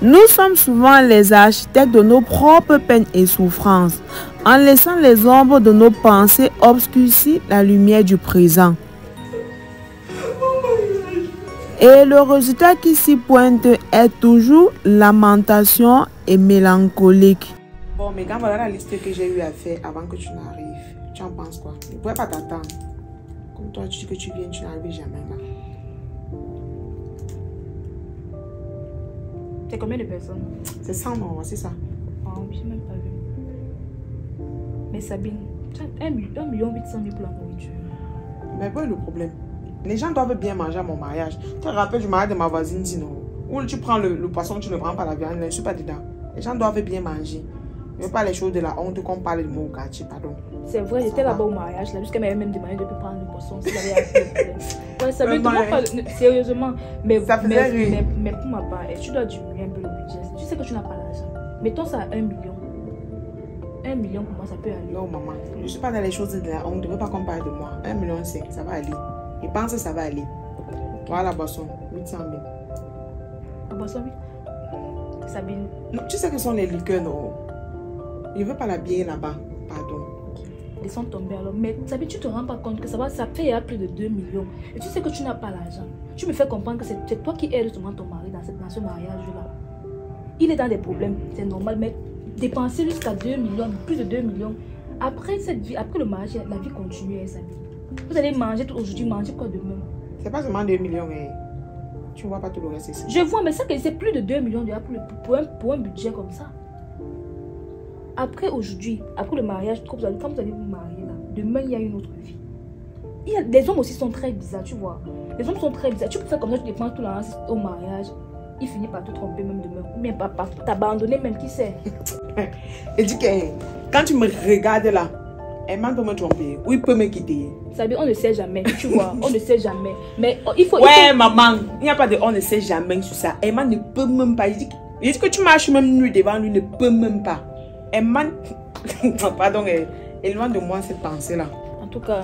Nous sommes souvent les architectes de nos propres peines et souffrances, en laissant les ombres de nos pensées obscurcir la lumière du présent. Et le résultat qui s'y pointe est toujours lamentation et mélancolique. Bon, mais quand voilà la liste que j'ai eu à faire avant que tu n'arrives, tu en penses quoi? Je ne pourrais pas t'attendre. Comme toi, tu dis que tu viens, tu n'arrives jamais là. C'est combien de personnes? C'est 100 morts, c'est ça. Oh, je n'ai même pas vu. Mais Sabine, tu as 1,8 million pour la nourriture. Mais bon, le problème, les gens doivent bien manger à mon mariage. Tu te rappelles du mariage de ma voisine, sinon, où tu prends le poisson, tu ne prends pas la viande, je ne suis pas dedans. Les gens doivent bien manger. Je ne veux pas les choses de la honte qu'on parle de mon quartier, pardon. C'est vrai, j'étais là-bas au mariage, là, jusqu'à m'avait même demandé de prendre le poisson si j'avais un problème. Ouais, ça veut dire sérieusement, mais pour ma part, tu dois diminuer un peu le budget. Tu sais que tu n'as pas l'argent. Mettons ça à 1 million. 1 million, pour moi, ça peut aller. Non, maman, je ne suis pas dans les choses de la honte. Je ne veux pas qu'on parle de moi. 1,5 million, ça va aller. Je pense que ça va aller. Voilà la boisson, 800 000. La boisson, oui. Sabine. Non, tu sais que ce sont les liqueurs, non? Je ne veux pas la bière là-bas, pardon. Laissons tomber alors. Mais Sabine, tu ne te rends pas compte que ça fait à plus de 2 millions. Et tu sais que tu n'as pas l'argent. Tu me fais comprendre que c'est toi qui aides seulement ton mari dans ce mariage-là. Il est dans des problèmes, c'est normal, mais dépenser jusqu'à 2 millions, plus de 2 millions. Après le mariage, la vie continue, hein, Sabine. Vous allez manger aujourd'hui, manger quoi demain? C'est pas seulement 2 millions, mais tu ne vois pas tout le reste ici. Je vois, mais c'est plus de 2 millions pour un budget comme ça. Après aujourd'hui, après le mariage, quand vous allez vous marier là, demain il y a une autre vie. Les hommes aussi sont très bizarres, tu vois. Les hommes sont très bizarres. Tu peux faire comme ça, tu dépenses tout l'argent au mariage. Il finit par te tromper même demain. Ou bien papa, t'abandonner même, qui sait. Et dis que quand tu me regardes là, Emma peut me tromper ou il peut me quitter. Ça veut dire on ne sait jamais, tu vois. On ne sait jamais. Mais il faut... Maman, il n'y a pas de on ne sait jamais sur ça. Emma ne peut même pas. Il dit que tu marches même nu devant lui, ne peut même pas. Emma, pardon, est loin de moi cette pensée-là. En tout cas,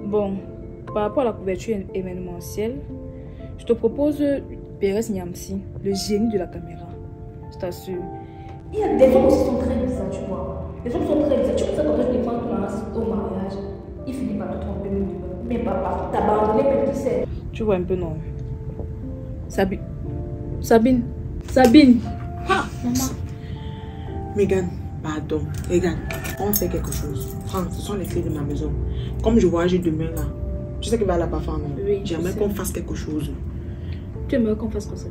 bon, par rapport à la couverture événementielle, je te propose Pérez Niamsi, le génie de la caméra. Je t'assure. Il y a des hommes qui sont très bizarres, tu vois. Les hommes sont très bizarres. Tu peux faire comme ça, tu défends au mariage. Il finit par te tromper même demain. Mais papa, t'abandonner même, qui sait. Tu vois un peu, non? Sabine. Ah, maman. Megan, pardon. Regarde, on fait quelque chose. Franck, ce sont les clés de ma maison. Comme je voyage demain là, tu sais qu'il va là-bas faire, non? Oui, j'aimerais qu'on fasse quelque chose. Tu aimerais qu'on fasse quoi, ça?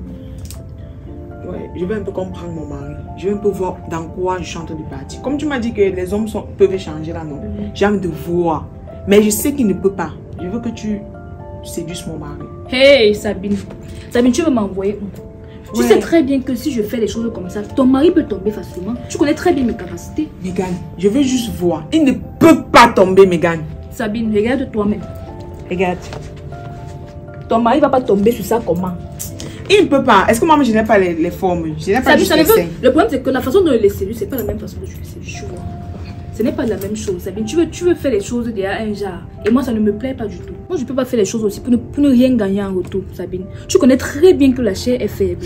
Ouais, je veux un peu comprendre mon mari. Je veux un peu voir dans quoi je suis en train de partir. Comme tu m'as dit que les hommes peuvent changer là, non? J'ai envie de voir. Mais je sais qu'il ne peut pas. Je veux que tu séduises mon mari. Hey, Sabine. Sabine, tu veux m'envoyer où? Tu sais très bien que si je fais les choses comme ça, ton mari peut tomber facilement. Tu connais très bien mes capacités. Megan, je veux juste voir. Il ne peut pas tomber, Megan. Sabine, regarde toi-même. Regarde. Ton mari ne va pas tomber sur ça comment? Il ne peut pas. Est-ce que moi, je n'ai pas les formes? Je n'ai pas juste les seins. Le problème, c'est que la façon dont je les séduis, c'est pas la même façon que je les séduis. Tu vois. Ce n'est pas la même chose, Sabine. Tu veux faire les choses derrière un genre. Et moi, ça ne me plaît pas du tout. Moi, je ne peux pas faire les choses aussi pour ne rien gagner en retour, Sabine. Tu connais très bien que la chair est faible.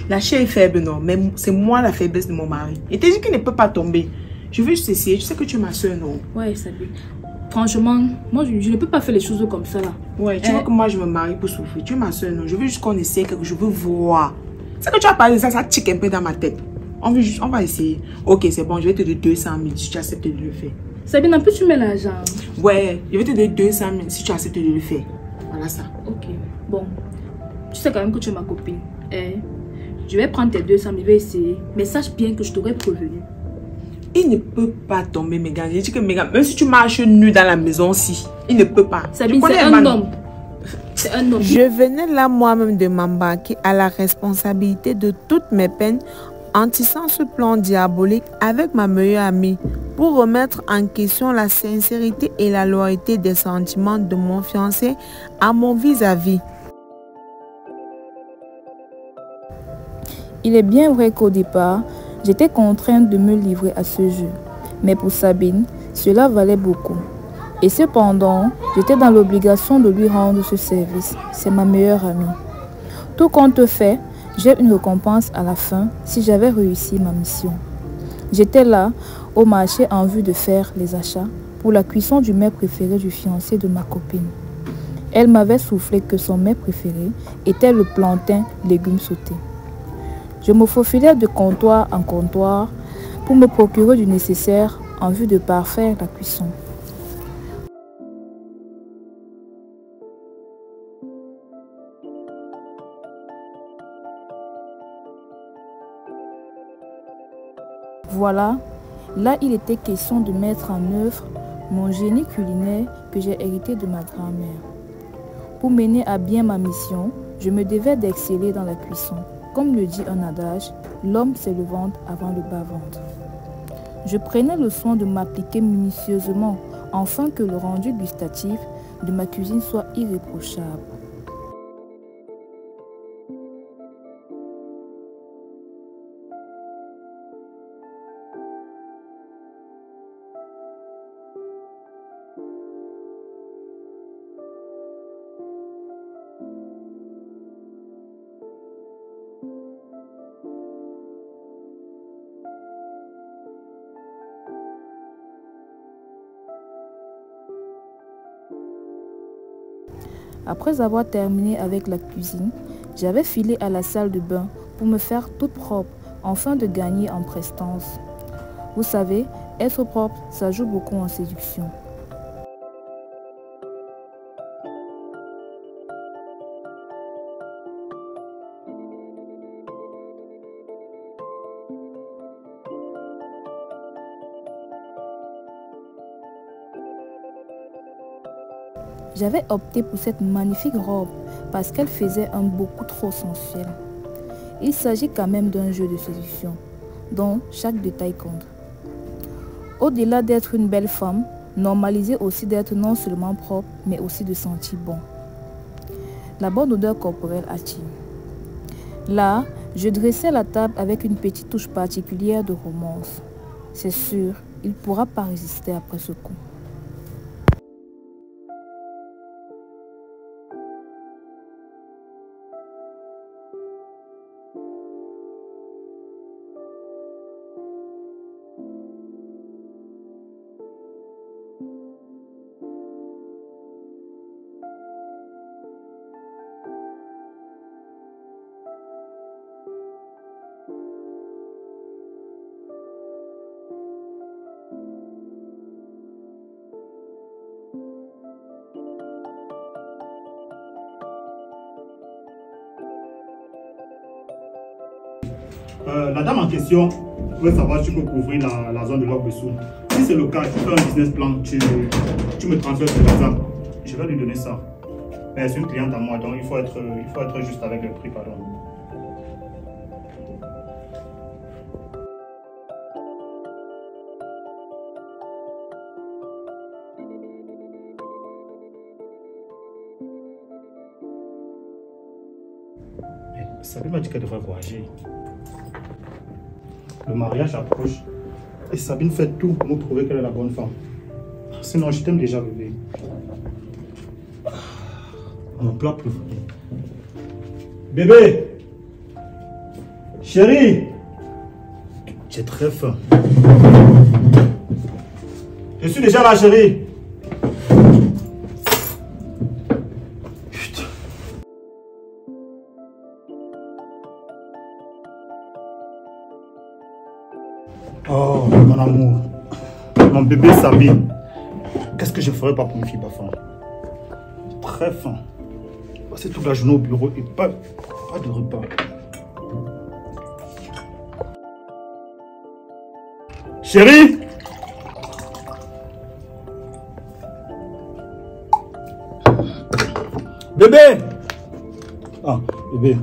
La chair est faible, non. Mais c'est moi la faiblesse de mon mari. Il t'a dit qu'il ne peut pas tomber. Je veux juste essayer. Tu sais que tu es ma soeur, non? Ouais, Sabine. Franchement, moi, je ne peux pas faire les choses comme ça, là. Ouais, tu vois que moi, je me marie pour souffrir. Tu es ma soeur, non? Je veux juste qu'on essaye quelque chose. Je veux voir. C'est que tu as parlé de ça, ça tique un peu dans ma tête. On va essayer. Ok, c'est bon, je vais te donner 200 000 si tu acceptes de le faire. Sabine, en plus, tu mets l'argent. Ouais, je vais te donner 200 000 si tu acceptes de le faire. Voilà ça. Ok, bon. Tu sais quand même que tu es ma copine. Je vais prendre tes 200 000, je vais essayer. Mais sache bien que je t'aurais prévenu. Il ne peut pas tomber, Megan. J'ai dit que Megan, même si tu marches nu dans la maison aussi, il ne peut pas. Sabine, c'est un homme. C'est un homme. Je venais là moi-même de m'embarquer à la responsabilité de toutes mes peines en tissant ce plan diabolique avec ma meilleure amie pour remettre en question la sincérité et la loyauté des sentiments de mon fiancé à mon vis-à-vis. Il est bien vrai qu'au départ, j'étais contrainte de me livrer à ce jeu. Mais pour Sabine, cela valait beaucoup. Et cependant, j'étais dans l'obligation de lui rendre ce service. C'est ma meilleure amie. Tout compte fait, j'ai une récompense à la fin si j'avais réussi ma mission. J'étais là, au marché, en vue de faire les achats pour la cuisson du mets préféré du fiancé de ma copine. Elle m'avait soufflé que son mets préféré était le plantain légumes sautés. Je me faufilais de comptoir en comptoir pour me procurer du nécessaire en vue de parfaire la cuisson. Voilà, là il était question de mettre en œuvre mon génie culinaire que j'ai hérité de ma grand-mère. Pour mener à bien ma mission, je me devais d'exceller dans la cuisson. Comme le dit un adage, l'homme c'est le ventre avant le bas-ventre. Je prenais le soin de m'appliquer minutieusement afin que le rendu gustatif de ma cuisine soit irréprochable. Après avoir terminé avec la cuisine, j'avais filé à la salle de bain pour me faire toute propre, afin de gagner en prestance. Vous savez, être propre, ça joue beaucoup en séduction. J'avais opté pour cette magnifique robe parce qu'elle faisait un beaucoup trop sensuel. Il s'agit quand même d'un jeu de séduction, dont chaque détail compte. Au-delà d'être une belle femme, normalisez aussi d'être non seulement propre, mais aussi de sentir bon. La bonne odeur corporelle attire. Là, je dressais la table avec une petite touche particulière de romance. C'est sûr, il ne pourra pas résister après ce coup. La dame en question veut savoir si tu peux couvrir la zone de l'Oc-Bessou. Si c'est le cas, tu fais un business plan, tu me transfères cet exemple. Je vais lui donner ça. Mais c'est une cliente à moi, donc il faut être juste avec le prix, pardon. Sabine m'a dit qu'elle devrait voyager. Le mariage approche et Sabine fait tout pour nous prouver qu'elle est la bonne femme. Sinon, je t'aime déjà, bébé. Mon plat préféré. Bébé! Chérie! J'ai très faim. Je suis déjà là, chérie. Oh, mon amour, mon bébé Sabine, qu'est-ce que je ferais pas pour une fille pas faim? Très faim. Passer toute la journée au bureau et pas de repas. Chérie! Bébé! Ah, bébé.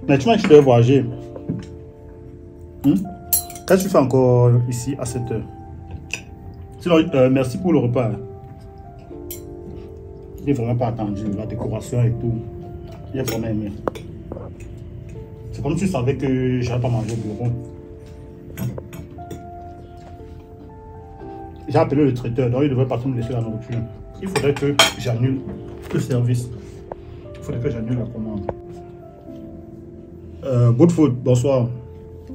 Mais tu m'as dit que tu devais voyager. Qu'est-ce que tu fais encore ici à cette heure? Sinon, merci pour le repas. Je n'ai vraiment pas attendu. La décoration et tout. J'ai vraiment aimé. C'est comme si tu savais que je n'allais pas manger au bureau. J'ai appelé le traiteur, donc il ne devrait pas me laisser la nourriture. Il faudrait que j'annule le service. Il faudrait que j'annule la commande. Good Food, bonsoir.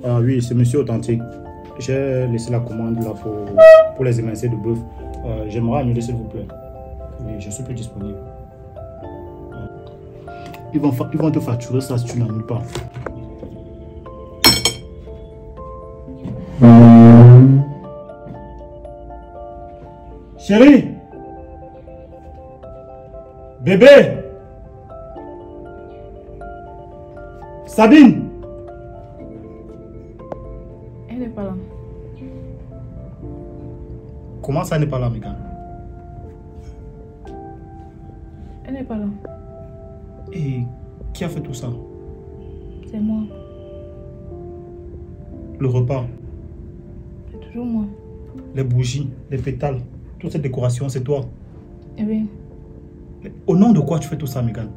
Ah oui, c'est Monsieur Authentique. J'ai laissé la commande là pour les émincés de bœuf. J'aimerais annuler s'il vous plaît. Oui, je ne suis plus disponible. Ils vont te facturer ça si tu n'annules pas. Chérie! Bébé! Sabine! Elle n'est pas là. Comment ça n'est pas là, Megan? Elle n'est pas là. Et qui a fait tout ça? C'est moi. Le repas, C'est toujours moi. les bougies, les pétales, toute cette décoration, c'est toi. Eh bien, Mais au nom de quoi tu fais tout ça, Megan?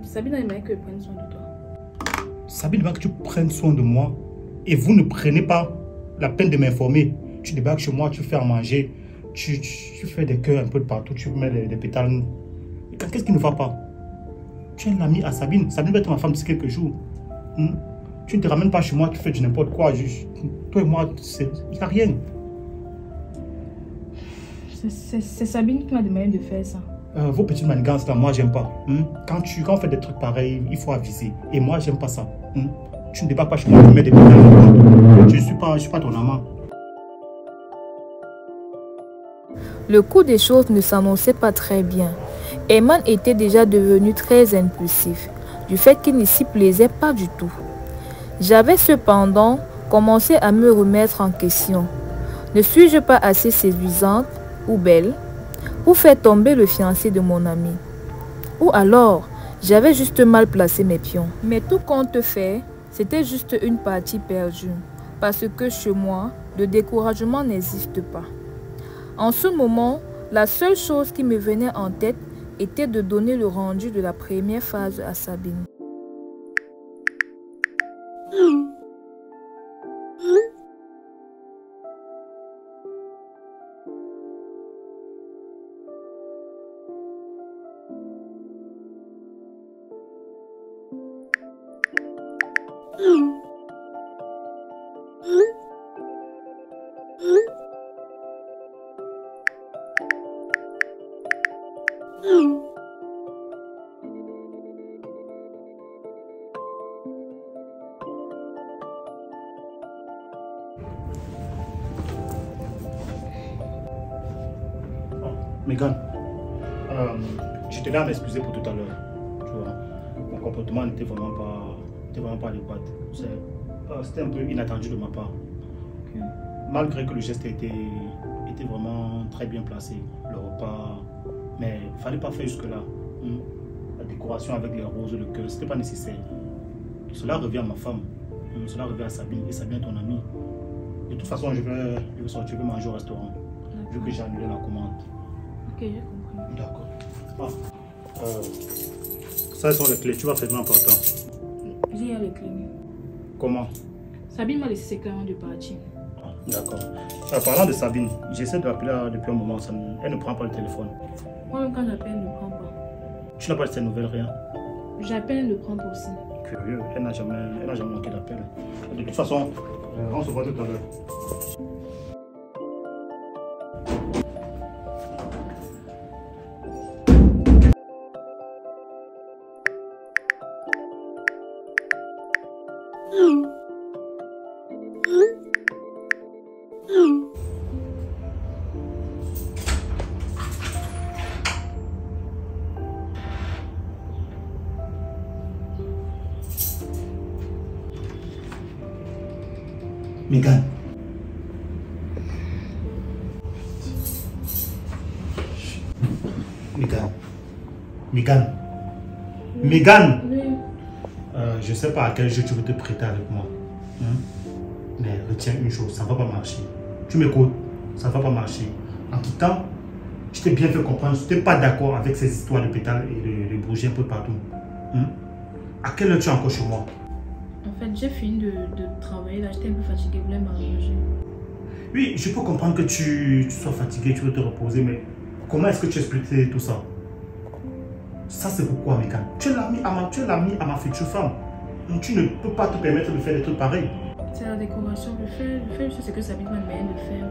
Sabine a aimé que je prenne soin de toi. Sabine va que tu prennes soin de moi et vous ne prenez pas la peine de m'informer. Tu débarques chez moi, tu fais à manger, tu fais des cœurs un peu de partout, tu mets des pétales. Qu'est-ce qui ne va pas? Tu es un ami à Sabine. Sabine va être ma femme d'ici quelques jours. Tu ne te ramènes pas chez moi, tu fais du n'importe quoi. Toi et moi, il n'y a rien. C'est Sabine qui m'a demandé de faire ça. Vos petites manigances là, moi j'aime pas. Quand on fait des trucs pareils, il faut aviser. Et moi j'aime pas ça. Tu ne débarques pas chez moi, tu mets des pétales. Je suis pas ton amant. Le cours des choses ne s'annonçait pas très bien. Eman était déjà devenu très impulsif, du fait qu'il ne s'y plaisait pas du tout. J'avais cependant commencé à me remettre en question. Ne suis-je pas assez séduisante ou belle pour faire tomber le fiancé de mon ami? Ou alors, j'avais juste mal placé mes pions. Mais tout compte fait, c'était juste une partie perdue, parce que chez moi, le découragement n'existe pas. En ce moment, la seule chose qui me venait en tête était de donner le rendu de la première phase à Sabine. Megan, je tenais à m'excuser pour tout à l'heure. Tu vois, mon comportement n'était vraiment pas adéquat. C'était un peu inattendu de ma part. Okay. Malgré que le geste était vraiment très bien placé, le repas, mais il ne fallait pas faire jusque-là. La décoration avec les roses, le cœur, ce n'était pas nécessaire. Cela revient à ma femme, cela revient à Sabine, et Sabine est ton amie. De toute façon, je vais sortir, je vais manger au restaurant, vu que j'ai annulé la commande. Ok, j'ai compris. D'accord. Ça, sont les clés. Tu vas fermer en partant. J'ai les clés. Comment? Sabine m'a laissé ses clés avant de partir. D'accord. Parlant de Sabine, j'essaie de l'appeler depuis un moment. Elle ne prend pas le téléphone. Moi-même, quand j'appelle, elle ne prend pas. Tu n'as pas de ses nouvelles, rien? J'appelle, elle ne prend pas aussi. Curieux. Elle n'a jamais manqué d'appel. De toute façon, on se voit tout à l'heure. Megan. Megan. Megan. Oui. Je ne sais pas à quel jeu tu veux te prêter avec moi. Mais retiens une chose, ça ne va pas marcher. Tu m'écoutes, ça ne va pas marcher. En quittant, je t'ai bien fait comprendre, je n'étais pas d'accord avec ces histoires de pétales et de bougies un peu partout. À quelle heure tu es encore chez moi? En fait, j'ai fini de travailler, là, j'étais un peu fatiguée, je voulais m'arranger. Oui, je peux comprendre que tu sois fatigué, tu veux te reposer, mais comment est-ce que tu expliques tout ça? Ça, c'est pourquoi, Megan? Tu es l'ami à ma future femme. Tu ne peux pas te permettre de faire des trucs pareils. C'est la décoration. Je fais juste ce que Sabine m'a demandé de faire.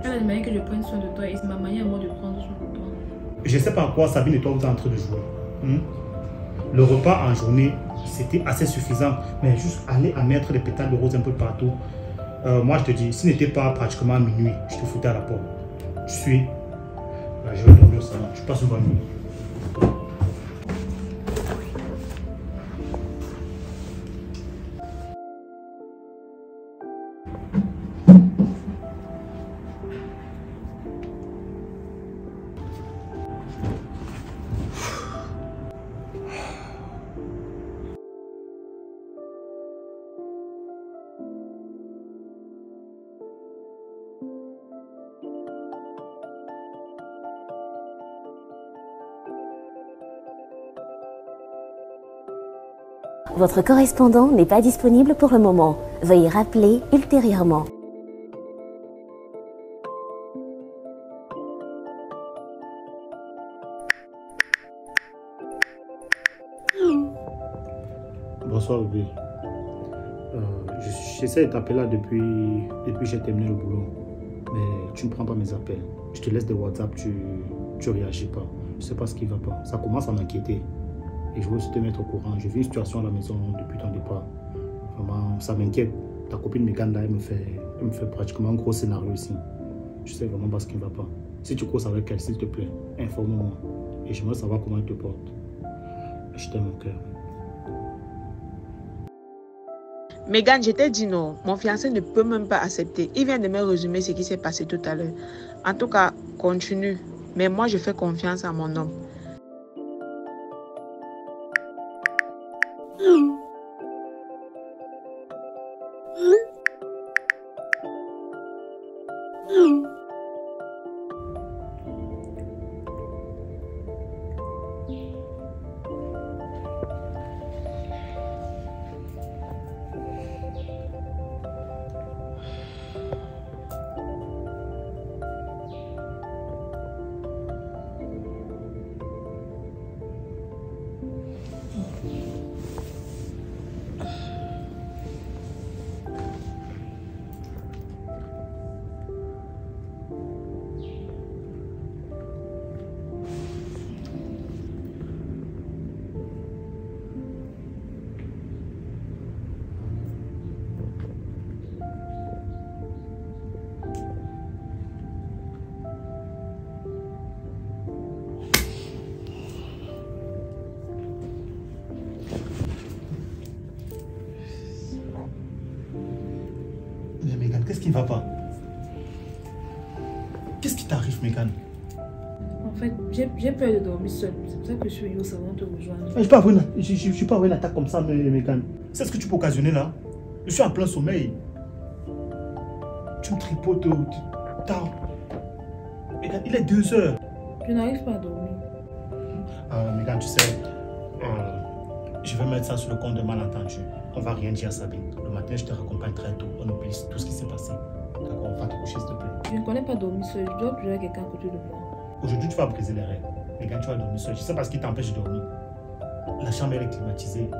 Elle a demandé que je prenne soin de toi et c'est ma manière à moi de prendre soin de toi. Je ne sais pas à quoi Sabine et toi vous êtes en train de jouer. Le repas en journée, c'était assez suffisant. Mais juste aller à mettre des pétales de rose un peu partout. Moi, je te dis, s'il n'était pas pratiquement minuit, je te foutais à la porte. Je vais dormir au salon. Je passe une bonne nuit. Votre correspondant n'est pas disponible pour le moment. Veuillez rappeler ultérieurement. Bonsoir bébé. J'essaie de t'appeler là depuis que j'ai terminé le boulot. Mais tu ne prends pas mes appels. Je te laisse des WhatsApp, tu réagis pas. Je sais pas ce qui va pas. Ça commence à m'inquiéter. Et je veux aussi te mettre au courant. Je vis une situation à la maison depuis ton départ. Vraiment, ça m'inquiète. Ta copine Megan, là, elle me fait pratiquement un gros scénario ici. Je sais vraiment pas ce qui ne va pas. Si tu causes avec elle, s'il te plaît, informe-moi. Et j'aimerais savoir comment elle te porte. Je t'aime mon cœur. Megan, je t'ai dit non. Mon fiancé ne peut même pas accepter. Il vient de me résumer ce qui s'est passé tout à l'heure. En tout cas, continue. Mais moi, je fais confiance à mon homme. Megan, qu'est-ce qui ne va pas? Qu'est-ce qui t'arrive, Megan? En fait, j'ai peur de dormir seule. C'est pour ça que je suis venue au salon te rejoindre. Je ne suis pas avoir une attaque comme ça, Megan. C'est ce que tu peux occasionner là? Je suis en plein sommeil. Tu me tripotes tard. Megan, il est 2 heures. Je n'arrive pas à dormir. Megan, tu sais, je vais mettre ça sur le compte de malentendu. On va rien dire à Sabine. Le matin, je te raccompagne très tôt. On oublie tout ce qui s'est passé. D'accord, on va te coucher, s'il te plaît. Je ne connais pas dormir seule. Je dois toujours quelqu'un à côté de moi. Aujourd'hui, tu vas briser les règles. Megan, tu vas dormir seul. Je sais pas ce qui t'empêche de dormir. La chambre, elle est climatisée.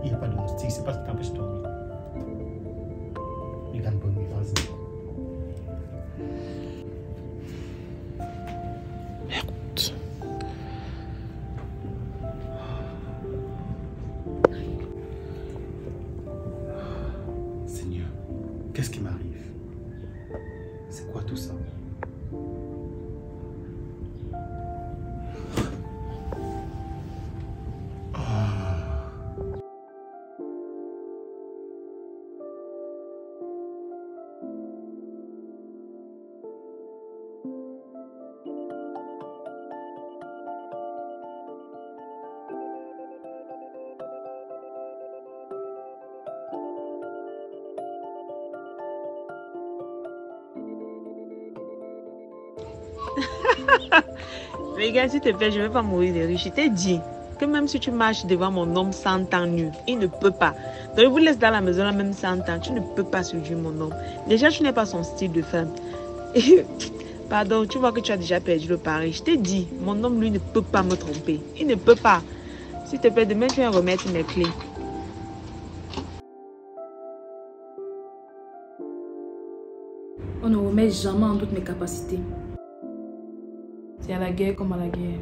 Il n'y a pas de moustique. Je sais pas ce qui t'empêche de dormir. Megan, bonne nuit, vas-y. Seigneur, qu'est-ce qui m'arrive? C'est quoi tout ça? Mais gars, s'il te plaît, je ne vais pas mourir de rire. Je t'ai dit que même si tu marches devant mon homme 100 ans nu, il ne peut pas. Donc, je vous laisse dans la maison là même 100 ans. Tu ne peux pas séduire mon homme. Déjà, tu n'es pas son style de femme. Pardon, tu vois que tu as déjà perdu le pari. Je t'ai dit, mon homme, lui, ne peut pas me tromper. Il ne peut pas. S'il te plaît, demain, tu vas remettre mes clés. mets jamais en doute mes capacités. C'est à la guerre comme à la guerre.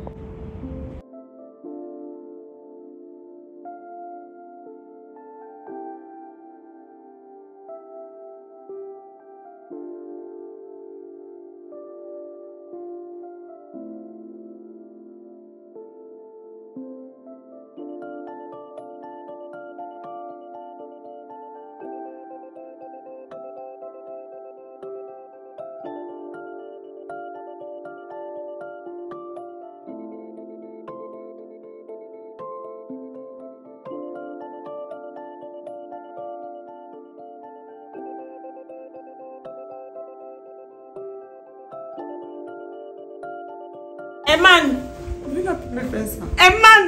Eman! Pourquoi tu as pu me faire ça? Eman!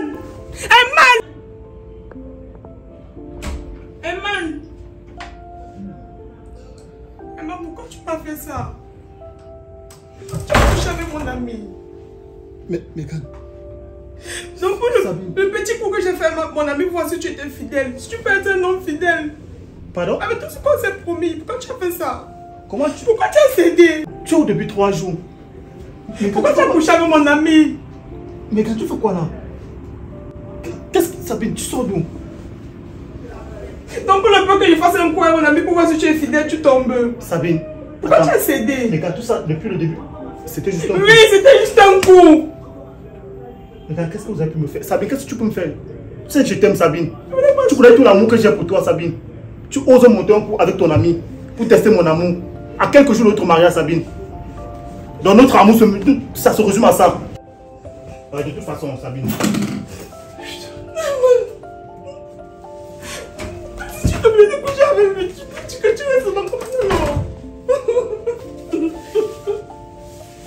Eman! Eman! Eman, pourquoi tu m'as fait ça? Tu as couché avec mon ami. Mais Megan. Donc pour le petit coup que j'ai fait à mon ami, voir si tu étais fidèle. Si tu peux être un homme fidèle. Pardon? Avec tout ce qu'on s'est promis, pourquoi tu as fait ça? Comment tu... Pourquoi tu as cédé? Tu es où depuis 3 jours? Pourquoi tu as couché avec mon ami? Mais quand tu fais quoi là? Qu'est-ce que Sabine, tu sors d'où? Donc pour le peu que je fasse un coup à mon ami pour voir si tu es fidèle, tu tombes. Sabine. Pourquoi attends. tu as cédé? Mais quand tout ça, depuis le début, c'était juste un coup. Oui, c'était juste un coup. Mais qu'est-ce que vous avez pu me faire? Sabine, qu'est-ce que tu peux me faire? Tu sais que je t'aime, Sabine. Tu connais tout l'amour que j'ai pour toi, Sabine. Tu oses monter un coup avec ton ami pour tester mon amour. À quelques jours de notre mariage, Sabine. Dans notre amour, ça se résume à ça. Ouais, de toute façon, Sabine. Si tu te plais de coucher avec lui, que tu restes seulement comme ça, non?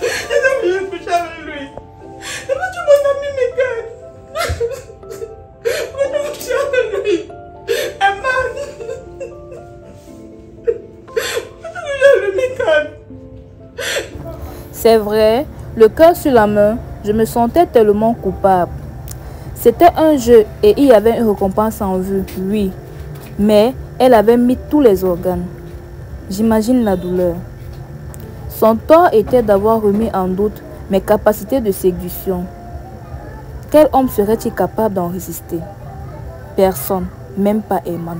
J'ai oublié de coucher avec lui. C'est pas tu mon ami, Megan. Pourquoi tu couches avec lui? Eman. Pourquoi tu couches avec Megan? C'est vrai, le cœur sur la main, je me sentais tellement coupable. C'était un jeu et il y avait une récompense en vue, oui. Mais elle avait mis tous les organes. J'imagine la douleur. Son tort était d'avoir remis en doute mes capacités de séduction. Quel homme serait-il capable d'en résister? Personne, même pas Eman.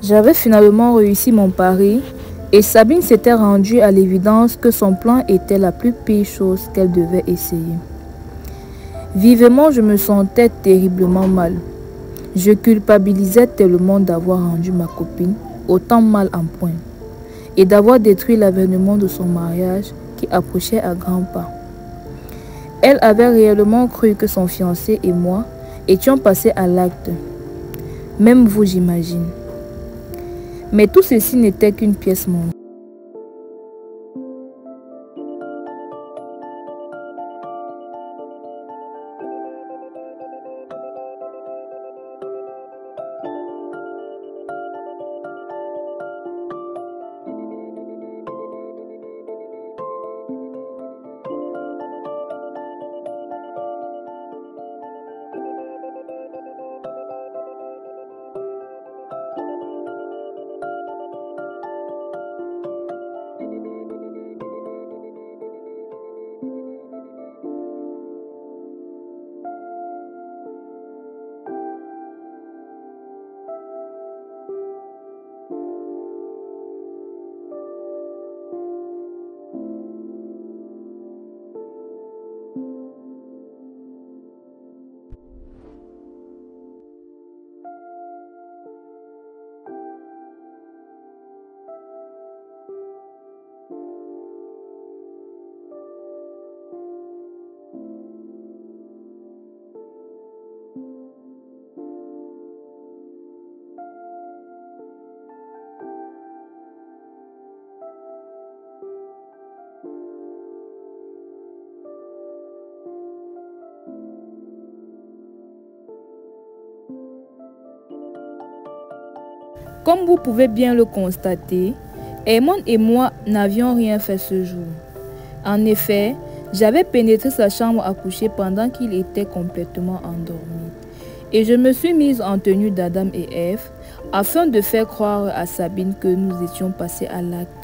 J'avais finalement réussi mon pari et Sabine s'était rendue à l'évidence que son plan était la plus pire chose qu'elle devait essayer. Vivement, je me sentais terriblement mal. Je culpabilisais tellement d'avoir rendu ma copine autant mal en point et d'avoir détruit l'avènement de son mariage qui approchait à grands pas. Elle avait réellement cru que son fiancé et moi étions passés à l'acte. Même vous, j'imagine. Mais tout ceci n'était qu'une pièce montante. Comme vous pouvez bien le constater, Edmond et moi n'avions rien fait ce jour. En effet, j'avais pénétré sa chambre à coucher pendant qu'il était complètement endormi. Et je me suis mise en tenue d'Adam et Ève afin de faire croire à Sabine que nous étions passés à l'acte.